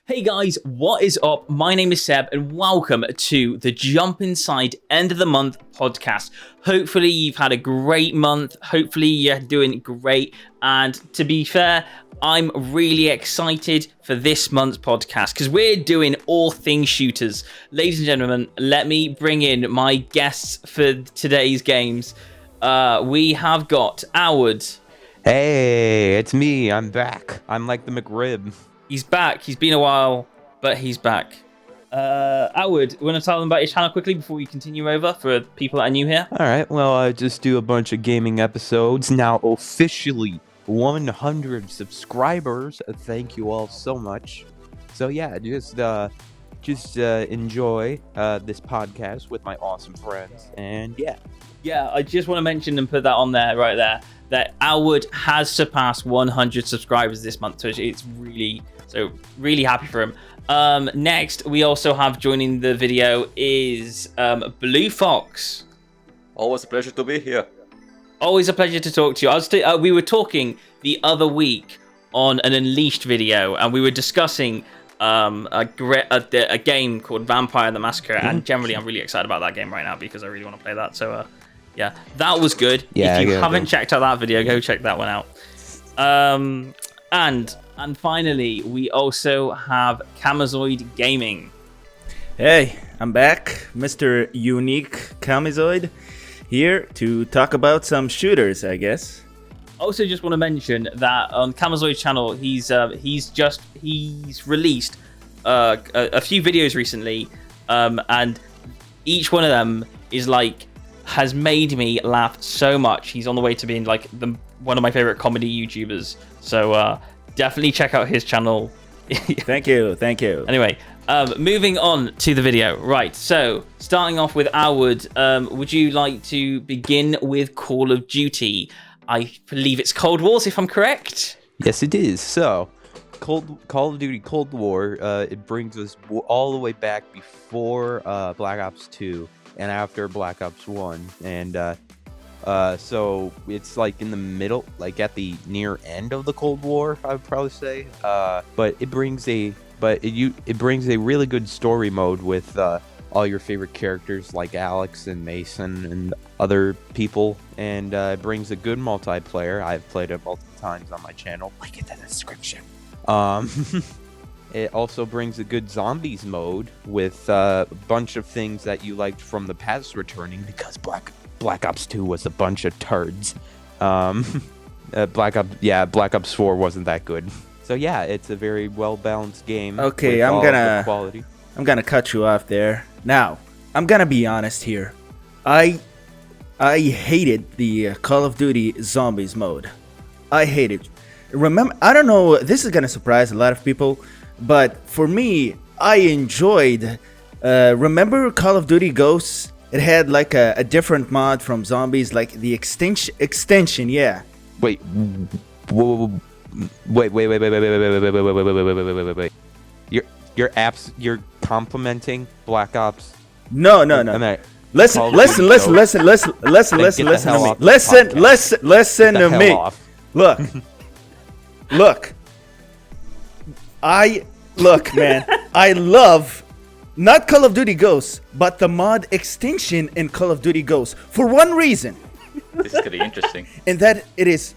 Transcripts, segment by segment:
Hey guys, what is up? My name is Seb and welcome to the Jump Inside End of the Month podcast. Hopefully you've had a great month. Hopefully you're doing great. And to be fair, I'm really excited for this month's podcast because we're doing all things shooters. Ladies and gentlemen, let me bring in my guests for today's games. We have got Howard. Hey, it's me. I'm back. I'm like the McRib. He's back. He's been a while, but he's back. Howard, you want to tell them about your channel quickly before we continue over for people that are new here? All right. Well, I just do a bunch of gaming episodes. Now officially 100 subscribers. Thank you all so much. So yeah, just enjoy this podcast with my awesome friends. And yeah. Yeah, I just want to mention and put that on there, right there, that Howard has surpassed 100 subscribers this month. So it's really happy for him. Next, we also have joining the video is Blue Fox. Always a pleasure to be here. Always a pleasure to talk to you. We were talking the other week on an Unleashed video, and we were discussing a game called Vampire the Massacre, and generally I'm really excited about that game right now because I really want to play that. So yeah, that was good. Yeah, if you haven't checked out that video, go check that one out. And finally, we also have Camazoid Gaming. Hey, I'm back, Mr. Unique Camazoid, here to talk about some shooters, I guess. Also, just want to mention that on Camazoid's channel, he's released a few videos recently, and each one of them is has made me laugh so much. He's on the way to being one of my favorite comedy YouTubers. So definitely check out his channel. Thank you. Anyway, moving on to the video. Right, so starting off with Howard, would you like to begin with Call of Duty? I believe it's Cold Wars, if I'm correct. Yes, it is. So, Call of Duty Cold War, it brings us all the way back before Black Ops 2 and after Black Ops 1. And so it's in the middle, at the near end of the Cold War, I would probably say. But it brings a really good story mode with all your favorite characters like Alex and Mason and other people, and it brings a good multiplayer. I've played it multiple times on my channel. Link in the description. It also brings a good zombies mode with a bunch of things that you liked from the past returning, because Black Ops 2 was a bunch of turds. Black Ops 4 wasn't that good. So yeah, it's a very well balanced game. Okay, with all the quality. I'm gonna cut you off there. Now, I'm gonna be honest here. I hated the Call of Duty Zombies mode. I hate it. Remember, I don't know, this is gonna surprise a lot of people, but for me, I enjoyed. Remember Call of Duty Ghosts? It had a different mod from zombies, the extension. Yeah. Wait. You're complimenting Black Ops. No. Listen to me. Look, man. I love not Call of Duty Ghosts, but the mod extension in Call of Duty Ghosts for one reason. This is gonna be interesting. And that it is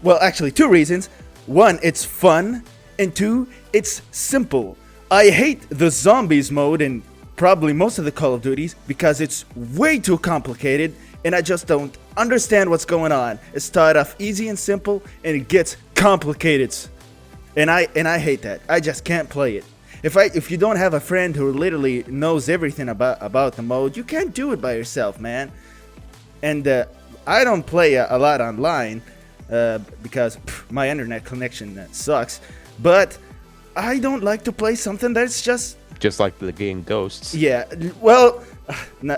well, actually two reasons. One, it's fun, and two, it's simple. I hate the zombies mode in probably most of the Call of Duties because it's way too complicated and I just don't understand what's going on. It started off easy and simple and it gets complicated. And I hate that. I just can't play it. If you don't have a friend who literally knows everything about the mode, you can't do it by yourself, man. And I don't play a lot online because my internet connection sucks. But I don't like to play something that's just like the game Ghosts. Yeah. Well, no.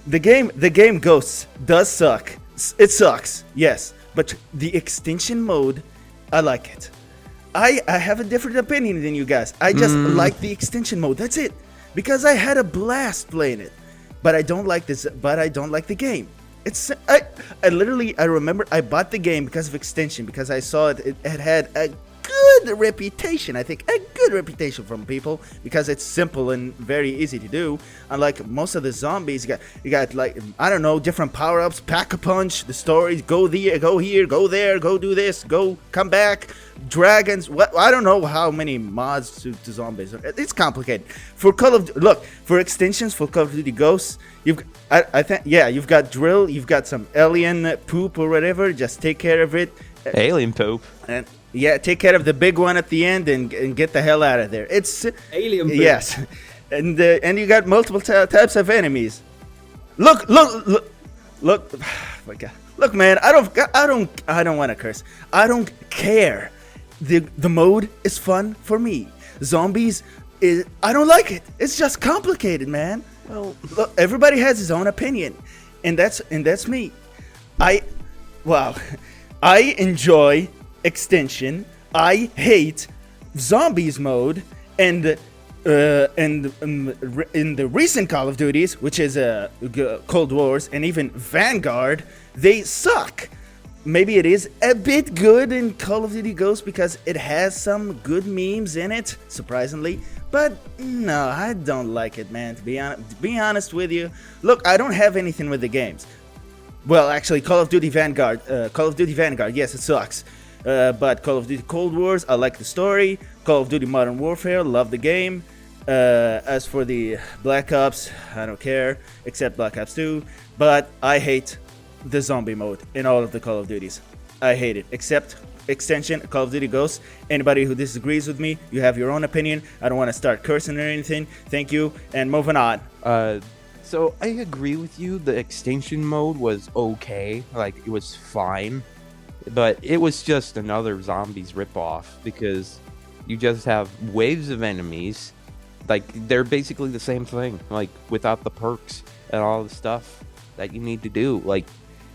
The game Ghosts does suck. It sucks. Yes, but the extension mode, I like it. I have a different opinion than you guys. I just like the extension mode. That's it. Because I had a blast playing it. But I don't like this. But I don't like the game. I remember I bought the game because of extension, because I saw it had a good good reputation. I think a good reputation from people because it's simple and very easy to do. Unlike most of the zombies, you got like, I don't know, different power-ups, pack-a-punch, the stories, go there, go here, go there, go do this, go come back, dragons. What, I don't know how many mods to zombies. It's complicated. For for extensions for Call of Duty Ghosts, I think you've got drill, you've got some alien poop or whatever. Just take care of it. Alien poop. And yeah, take care of the big one at the end and get the hell out of there. It's Alien poop. Yes, and you got multiple types of enemies. Look! My God. Look, man, I don't want to curse. I don't care. The mode is fun for me. Zombies I don't like it. It's just complicated, man. Well, look, everybody has his own opinion, and that's me. I enjoy extension. I hate zombies mode, and in the recent Call of Duties, which is Cold Wars and even Vanguard, they suck. Maybe it is a bit good in Call of Duty Ghosts because it has some good memes in it, surprisingly. But no, I don't like it, man. To be honest with you, look, I don't have anything with the games. Well, actually, Call of Duty Vanguard. Yes, it sucks. But Call of Duty Cold Wars, I like the story. Call of Duty Modern Warfare, love the game. As for the Black Ops, I don't care, except Black Ops 2. But I hate the zombie mode in all of the Call of Duties. I hate it, except extension Call of Duty Ghosts. Anybody who disagrees with me, you have your own opinion. I don't want to start cursing or anything. Thank you, and moving on. So I agree with you. The extinction mode was okay, like it was fine, but it was just another zombies ripoff because you just have waves of enemies. Like they're basically the same thing, like without the perks and all the stuff that you need to do. Like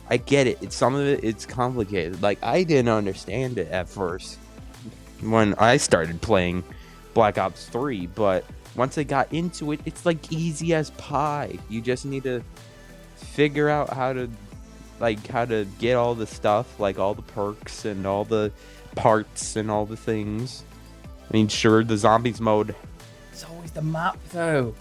I get it. Some of it, it's complicated. Like I didn't understand it at first when I started playing Black Ops 3, but once I got into it, it's like easy as pie. You just need to figure out how to get all the stuff, like all the perks and all the parts and all the things. I mean, sure, the zombies mode. It's always the map, though.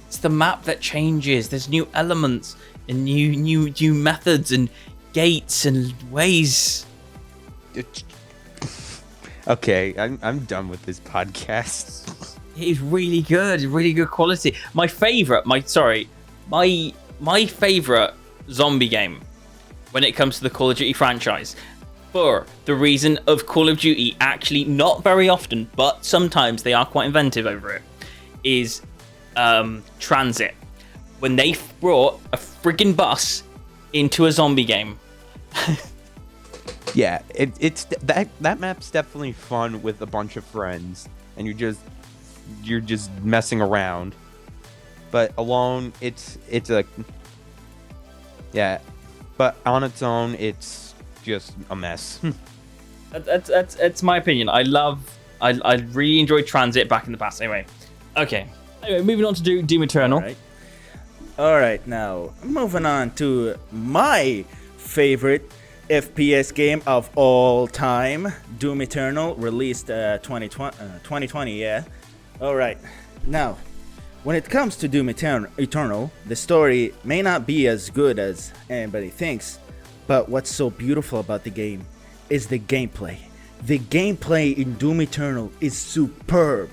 It's the map that changes. There's new elements and new methods and gates and ways. Okay, I'm done with this podcast. It is really good quality. My favorite zombie game when it comes to the Call of Duty franchise, for the reason of Call of Duty actually not very often, but sometimes they are quite inventive over it, is Transit. When they brought a friggin' bus into a zombie game. Yeah, it's that map's definitely fun with a bunch of friends, and you're just messing around. But alone, it's a but on its own, it's just a mess. That's my opinion. I really enjoyed Transit back in the past. Anyway, moving on to Doom Eternal. All right, now moving on to my favorite FPS game of all time, Doom Eternal, released 2020. Yeah. All right. Now, when it comes to Doom Eternal, the story may not be as good as anybody thinks, but what's so beautiful about the game is the gameplay. The gameplay in Doom Eternal is superb.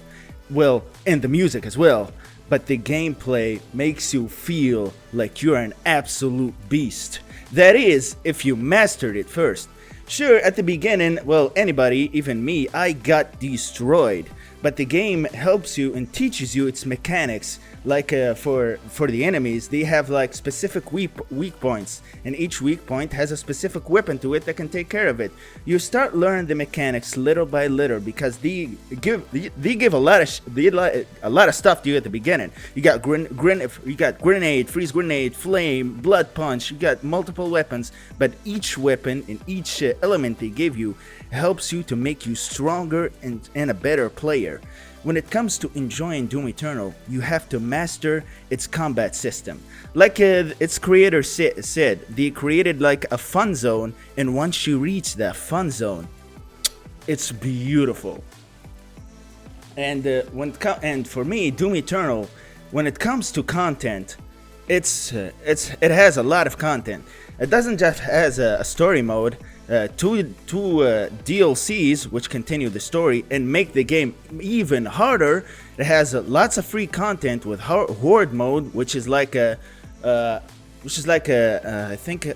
Well, and the music as well. But the gameplay makes you feel like you're an absolute beast. That is, if you mastered it first. Sure, at the beginning, well, anybody, even me, I got destroyed. But the game helps you and teaches you its mechanics. Like for the enemies, they have like specific weak points, and each weak point has a specific weapon to it that can take care of it. You start learning the mechanics little by little because they give a lot of stuff to you at the beginning. You got grenade, freeze grenade, flame, blood punch. You got multiple weapons, but each weapon and each element they give you helps you to make you stronger and a better player. When it comes to enjoying Doom Eternal, you have to master its combat system. Like its creator said, they created like a fun zone, and once you reach that fun zone, it's beautiful. And and for me, Doom Eternal, when it comes to content, it has a lot of content. It doesn't just has a story mode, two DLCs which continue the story and make the game even harder. It has lots of free content with Horde mode, which is like a I think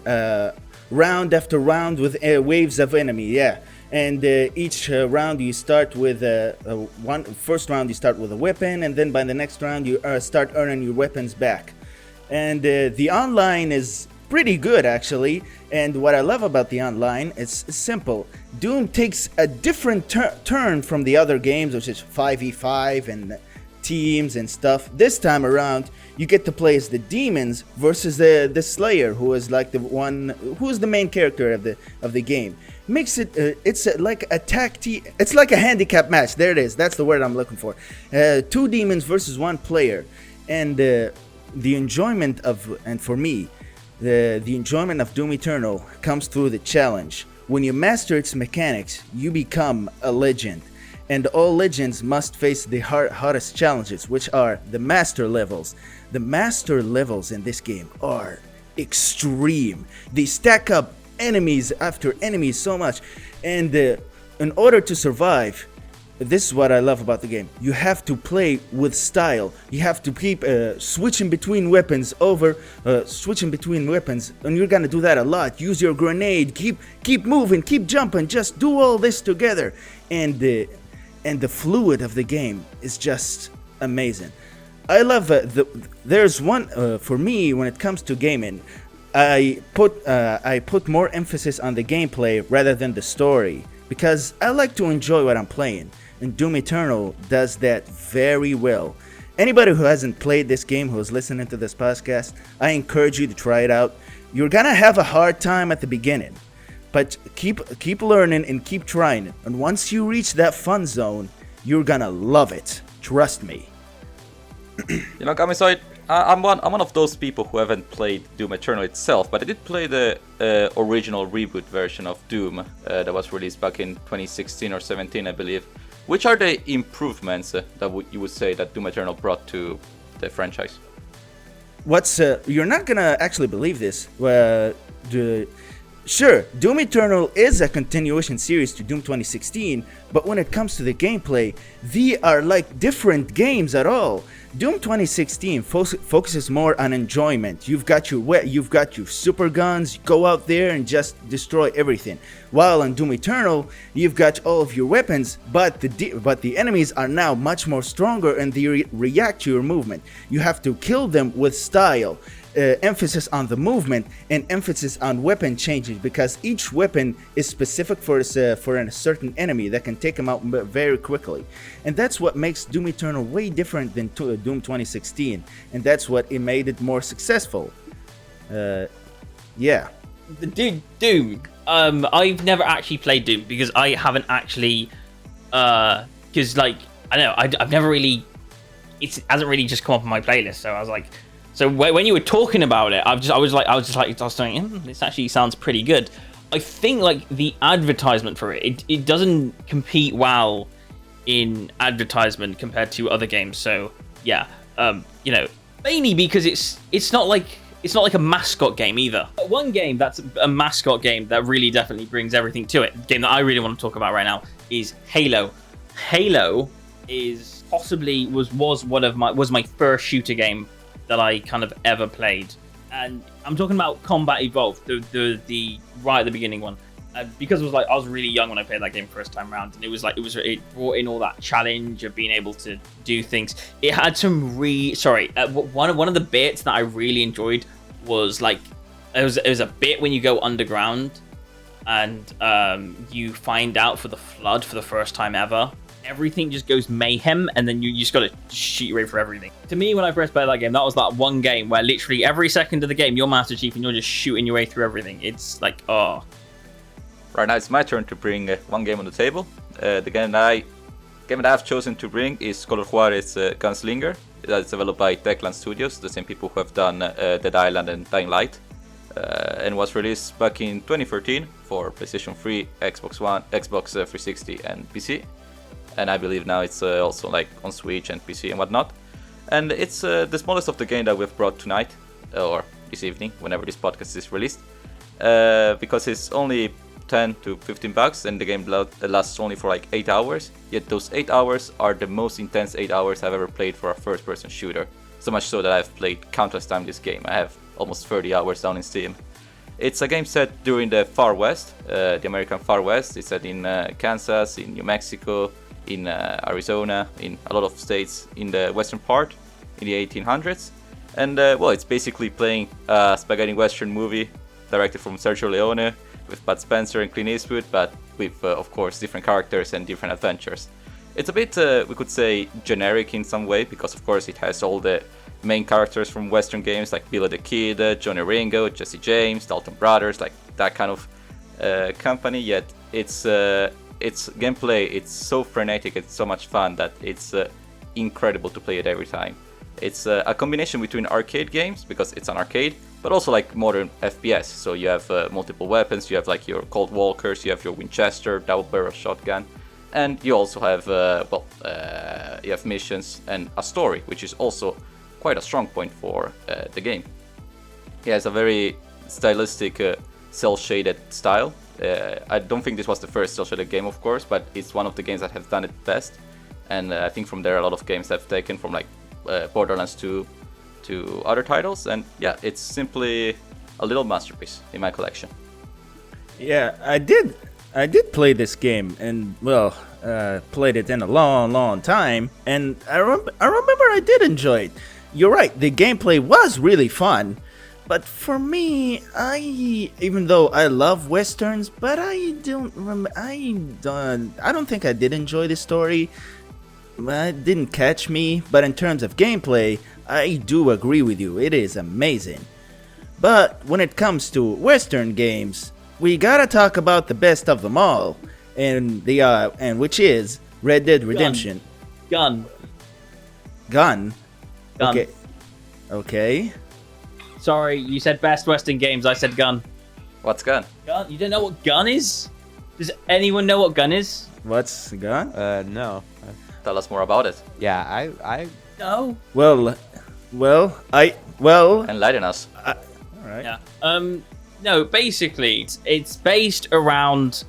round after round with waves of enemy. Yeah. And each round you start with first round you start with a weapon, and then by the next round you start earning your weapons back. And the online is pretty good actually. And what I love about the online, it's simple. Doom takes a different turn from the other games, which is 5v5 and teams and stuff. This time around, you get to play as the demons versus the Slayer, who is like the one who is the main character of the game. Makes it it's like a it's like a handicap match. There it is. That's the word I'm looking for. Two demons versus one player, and the enjoyment and for me, the enjoyment of Doom Eternal comes through the challenge. When you master its mechanics, you become a legend. And all legends must face the hardest challenges, which are the master levels. The master levels in this game are extreme. They stack up enemies after enemies so much. And in order to survive, this is what I love about the game. You have to play with style. You have to keep switching between weapons and you're gonna do that a lot. Use your grenade. Keep moving. Keep jumping. Just do all this together. And the fluid of the game is just amazing. I love there's one for me when it comes to gaming. I put more emphasis on the gameplay rather than the story because I like to enjoy what I'm playing, and Doom Eternal does that very well. Anybody who hasn't played this game, who is listening to this podcast, I encourage you to try it out. You're gonna have a hard time at the beginning, but keep learning and keep trying. And once you reach that fun zone, you're gonna love it. Trust me. You know, Camazoid, I'm one of those people who haven't played Doom Eternal itself, but I did play the original reboot version of Doom that was released back in 2016 or 17, I believe. Which are the improvements that you would say that Doom Eternal brought to the franchise? You're not gonna actually believe this. Sure, Doom Eternal is a continuation series to Doom 2016, but when it comes to the gameplay, they are like different games at all. Doom 2016 focuses more on enjoyment. You've got your super guns, go out there and just destroy everything. While in Doom Eternal, you've got all of your weapons, but the enemies are now much more stronger and they react to your movement. You have to kill them with style. Emphasis on the movement and emphasis on weapon changes because each weapon is specific for a certain enemy that can take them out very quickly, and that's what makes Doom Eternal way different than Doom 2016, and that's what it made it more successful. Yeah. Doom. I've never actually played Doom because I haven't actually, because like I don't know, I've never really, it hasn't really just come up on my playlist, so I was like. So when you were talking about it, I was thinking, this actually sounds pretty good. I think like the advertisement for it doesn't compete well in advertisement compared to other games. So yeah, you know, mainly because it's not like a mascot game either. But one game that's a mascot game that really definitely brings everything to it. The game that I really want to talk about right now is Halo. Halo is possibly was my first shooter game that I kind of ever played, and I'm talking about Combat Evolved, the right at the beginning one, because it was like I was really young when I played that game first time around, and it brought in all that challenge of being able to do things. It had some one of the bits that I really enjoyed was like it was a bit when you go underground and you find out for the flood for the first time ever. Everything just goes mayhem, and then you just gotta shoot your way for everything. To me, when I first played that game, that was that one game where literally every second of the game, you're Master Chief and you're just shooting your way through everything. It's like, oh. Right now, it's my turn to bring one game on the table. The game that I've chosen to bring is Call of Juarez Gunslinger. It's developed by Techland Studios, the same people who have done Dead Island and Dying Light. and was released back in 2013 for PlayStation 3, Xbox One, Xbox 360, and PC. And I believe now it's also like on Switch and PC and whatnot. And it's the smallest of the game that we've brought tonight, or this evening, whenever this podcast is released, because it's only 10 to 15 bucks, and the game lasts only for like 8 hours. Yet those 8 hours are the most intense 8 hours I've ever played for a first-person shooter. So much so that I've played countless times this game. I have almost 30 hours down in Steam. It's a game set during the Far West, the American Far West. It's set in Kansas, in New Mexico, in Arizona, in a lot of states in the western part, in the 1800s. And well, it's basically playing a spaghetti western movie directed from Sergio Leone, with Bud Spencer and Clint Eastwood, but with, of course, different characters and different adventures. It's a bit, we could say, generic in some way, because of course it has all the main characters from Western games, like Billy the Kid, Johnny Ringo, Jesse James, Dalton Brothers, like that kind of company, yet its gameplay, it's so frenetic, it's so much fun that it's incredible to play it every time. It's a combination between arcade games, because it's an arcade, but also like modern FPS. So you have multiple weapons, you have like your Colt Walkers, you have your Winchester, double barrel shotgun, and you also have you have missions and a story, which is also quite a strong point for the game. It has a very stylistic cel-shaded style. I don't think this was the first cel-shaded game, of course, but it's one of the games that have done it best. And I think from there a lot of games have taken from like Borderlands 2 to other titles, and yeah, it's simply a little masterpiece in my collection. Yeah, I did play this game, and well, played it in a long time, and I remember I did enjoy it. You're right, the gameplay was really fun, but for me, even though I love westerns, but I don't think I did enjoy the story. It didn't catch me, but in terms of gameplay, I do agree with you, it is amazing. But when it comes to Western games, we gotta talk about the best of them all, and which is Red Dead Redemption. Gun. Okay. Sorry, you said best Western games, I said gun. What's gun? Gun? You don't know what gun is? Does anyone know what gun is? What's gun? No. Tell us more about it. Yeah, I No. Well. Enlighten us. All right. Yeah. No, basically, it's based around.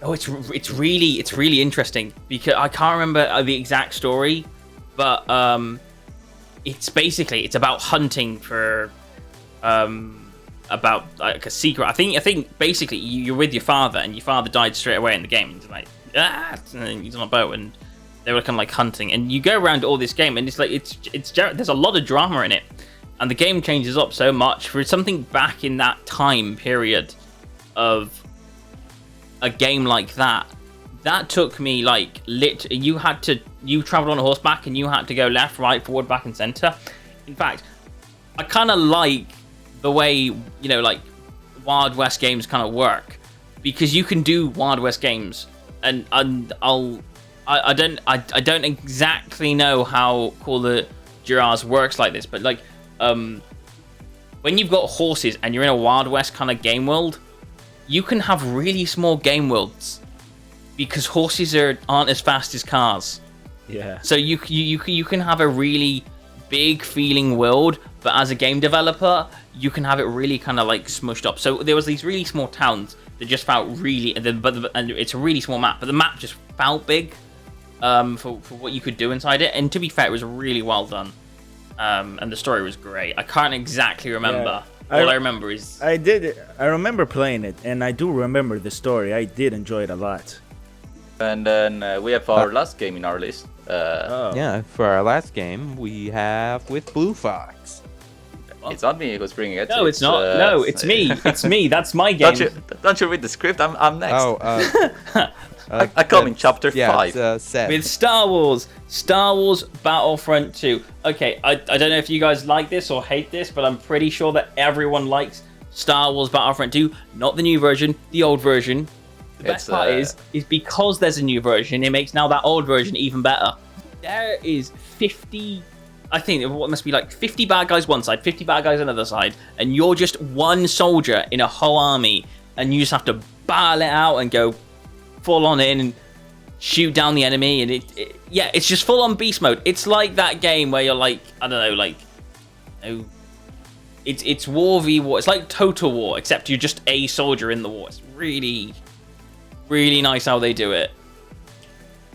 It's really interesting because I can't remember the exact story, but it's about hunting for about like a secret. I think basically you're with your father, and your father died straight away in the game. It's like and he's on a boat, and they were kind of like hunting, and you go around all this game, and it's like there's a lot of drama in it, and the game changes up so much for something back in that time period of a game like that. That took me like you traveled on a horseback, and you had to go left, right, forward, back, and center. In fact, I kind of like the way like Wild West games kind of work, because you can do Wild West games, and I don't exactly know how Call of Duty works like this, but like when you've got horses and you're in a Wild West kind of game world, you can have really small game worlds because horses aren't as fast as cars. Yeah. So you can have a really big feeling world, but as a game developer, you can have it really kind of like smushed up. So there was these really small towns that just felt really, and it's a really small map, but the map just felt big for what you could do inside it. And to be fair, it was really well done, and the story was great. I can't exactly remember. Yeah. All I remember is I remember playing it, and I do remember the story. I did enjoy it a lot. And then we have our last game in our list. Yeah, for our last game, we have with Blue Fox. It's not me who's bringing it. no, it's not. No, it's me. It's me. That's my game. Don't you read the script? I'm next. Oh, I come in chapter 5. It's, Seth. With Star Wars Battlefront 2. Okay, I don't know if you guys like this or hate this, but I'm pretty sure that everyone likes Star Wars Battlefront 2. Not the new version, the old version. The best part is because there's a new version, it makes now that old version even better. There is 50 I think what must be like 50 bad guys one side, 50 bad guys on the other side, and you're just one soldier in a whole army, and you just have to battle it out and go full on in and shoot down the enemy, and it's just full on beast mode. It's like that game where you're like, I don't know, like, it's War v War. It's like Total War, except you're just a soldier in the war. It's really, really nice how they do it.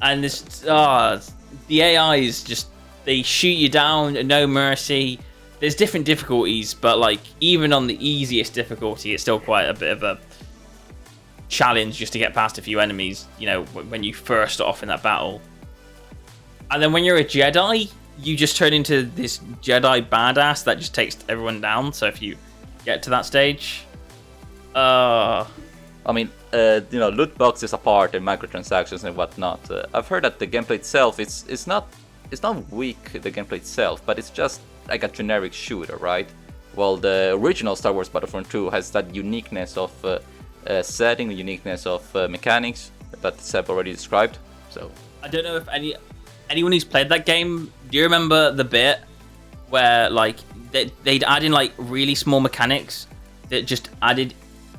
And this, the AI is just, they shoot you down, no mercy. There's different difficulties, but like even on the easiest difficulty, it's still quite a bit of a challenge just to get past a few enemies, you know, when you first start off in that battle. And then when you're a Jedi, you just turn into this Jedi badass that just takes everyone down. So if you get to that stage, I mean, you know, loot boxes apart and microtransactions and whatnot. I've heard that the gameplay itself, it's not weak, the gameplay itself, but it's just like a generic shooter, right? Well, the original Star Wars Battlefront 2 has that uniqueness of setting, the uniqueness of mechanics that Seb already described. So I don't know if anyone who's played that game, do you remember the bit where like they'd add in like really small mechanics that just added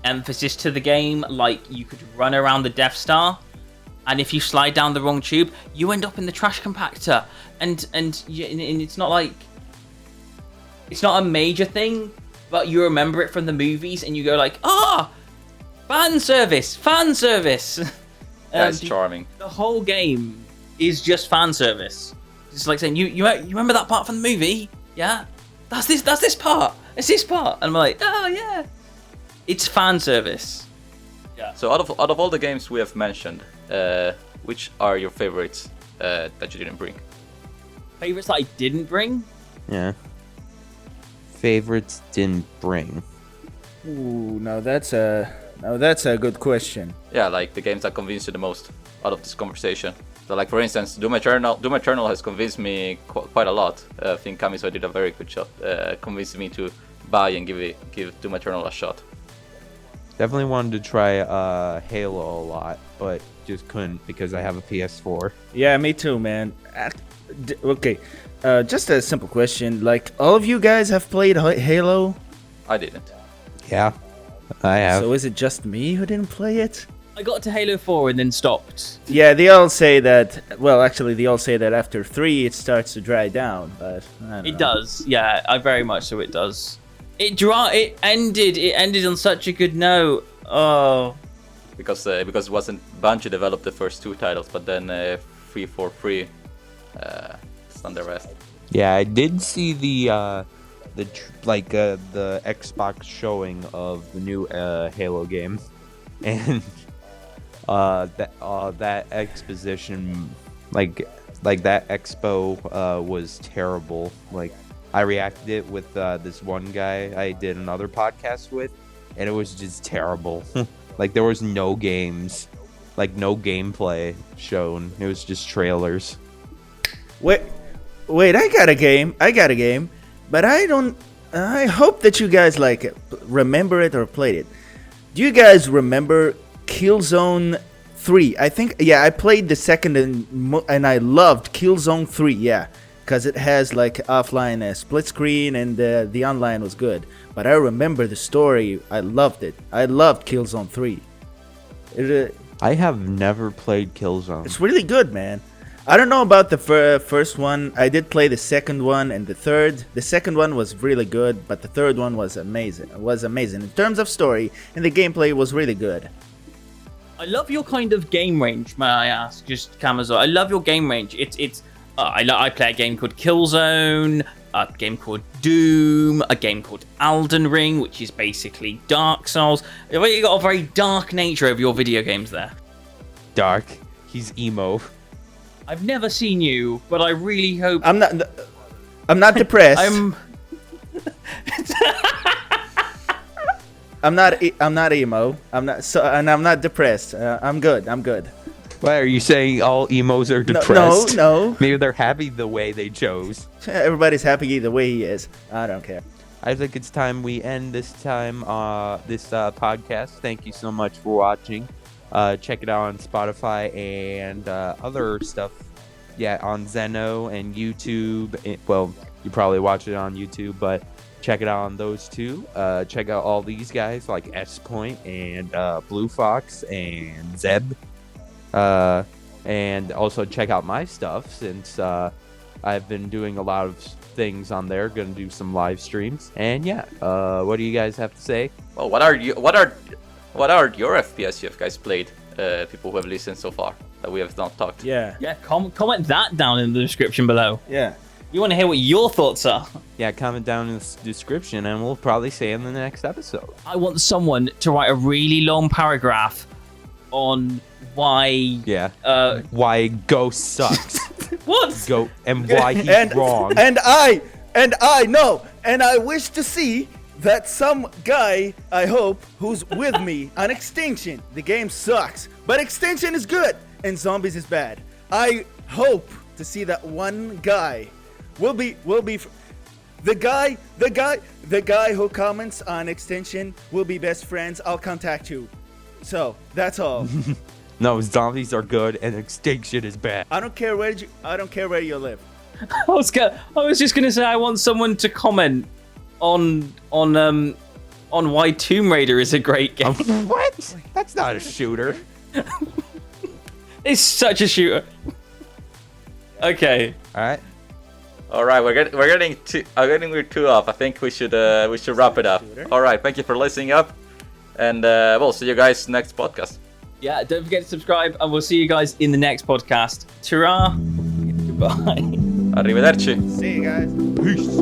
emphasis to the game? Like you could run around the Death Star, and if you slide down the wrong tube, you end up in the trash compactor, and it's not like, it's not a major thing, but you remember it from the movies and you go like, fan service. that's charming. The whole game is just fan service. It's like saying, you remember that part from the movie? Yeah, that's this part. It's this part, and I'm like, oh yeah, it's fan service. Yeah. So out of all the games we have mentioned, which are your favorites that you didn't bring? Favorites that I didn't bring? Yeah. Favorites didn't bring. Ooh, now that's a good question. Yeah, like the games that convinced you the most out of this conversation. So, like for instance, Doom Eternal has convinced me quite a lot. I think Camazoid did a very good job convincing me to buy and give Doom Eternal a shot. Definitely wanted to try Halo a lot, but just couldn't because I have a PS4. Yeah, me too, man. Okay, just a simple question. Like, all of you guys have played Halo? I didn't. Yeah, I have. So is it just me who didn't play it? I got to Halo 4 and then stopped. Yeah, they all say that. Well, actually, they all say that after 3 it starts to dry down, but I don't know. It does, yeah. I very much so. It does. It ended on such a good note. Oh, Because it wasn't Bungie developed the first 2 titles, but then 343 stand the rest. Yeah, I did see the Xbox showing of the new Halo game, and that exposition, like that expo was terrible. Like I reacted it with this one guy I did another podcast with, and it was just terrible. Like there was no games, like no gameplay shown. It was just trailers. Wait, I got a game, but I hope that you guys like it, remember it or played it. Do you guys remember Killzone 3? I think, yeah, I played the second and I loved Killzone 3, yeah, because it has like offline split screen and the online was good. But I remember the story. I loved it. I loved Killzone 3. I have never played Killzone. It's really good, man. I don't know about the first one. I did play the second one and the third. The second one was really good, but the third one was amazing. It was amazing in terms of story, and the gameplay was really good. I love your kind of game range, may I ask, just Camazoid. I love your game range. I play a game called Killzone, a game called Doom, a game called Elden Ring, which is basically Dark Souls. You got a very dark nature of your video games there. Dark. He's emo. I've never seen you, but I really hope. I'm not depressed. I'm not emo. I'm not depressed. I'm good. Why are you saying all emos are depressed? No. Maybe they're happy the way they chose. Everybody's happy the way he is. I don't care. I think it's time we end this podcast. Thank you so much for watching. Check it out on Spotify and other stuff. on Zeno and YouTube. Well, you probably watch it on YouTube, but check it out on those two. Check out all these guys like S Point and Blue Fox and Zeb. And also check out my stuff since I've been doing a lot of things on there. Gonna do some live streams. And yeah, what do you guys have to say? Well, what are your FPS you have guys played? People who have listened so far that we have not talked. Yeah. Yeah, comment that down in the description below. Yeah. You want to hear what your thoughts are? Yeah, comment down in the description and we'll probably say in the next episode. I want someone to write a really long paragraph on why... Yeah. Why Ghost sucks. What? Go and why he's wrong. And I know, and I wish to see that some guy, I hope, who's with me on Extinction. The game sucks, but Extinction is good and Zombies is bad. I hope to see that one guy will be the guy who comments on Extinction will be best friends. I'll contact you. So that's all. No, zombies are good and Extinction is bad. I don't care where you live. I was just gonna say I want someone to comment on why Tomb Raider is a great game. What? That's not a shooter. It's such a shooter. Okay. All right, we're getting too off. I think we should wrap it up. All right, thank you for listening up, and we'll see you guys next podcast. Yeah, don't forget to subscribe, and we'll see you guys in the next podcast. Ta-ra! Goodbye. Arrivederci. See you guys. Peace.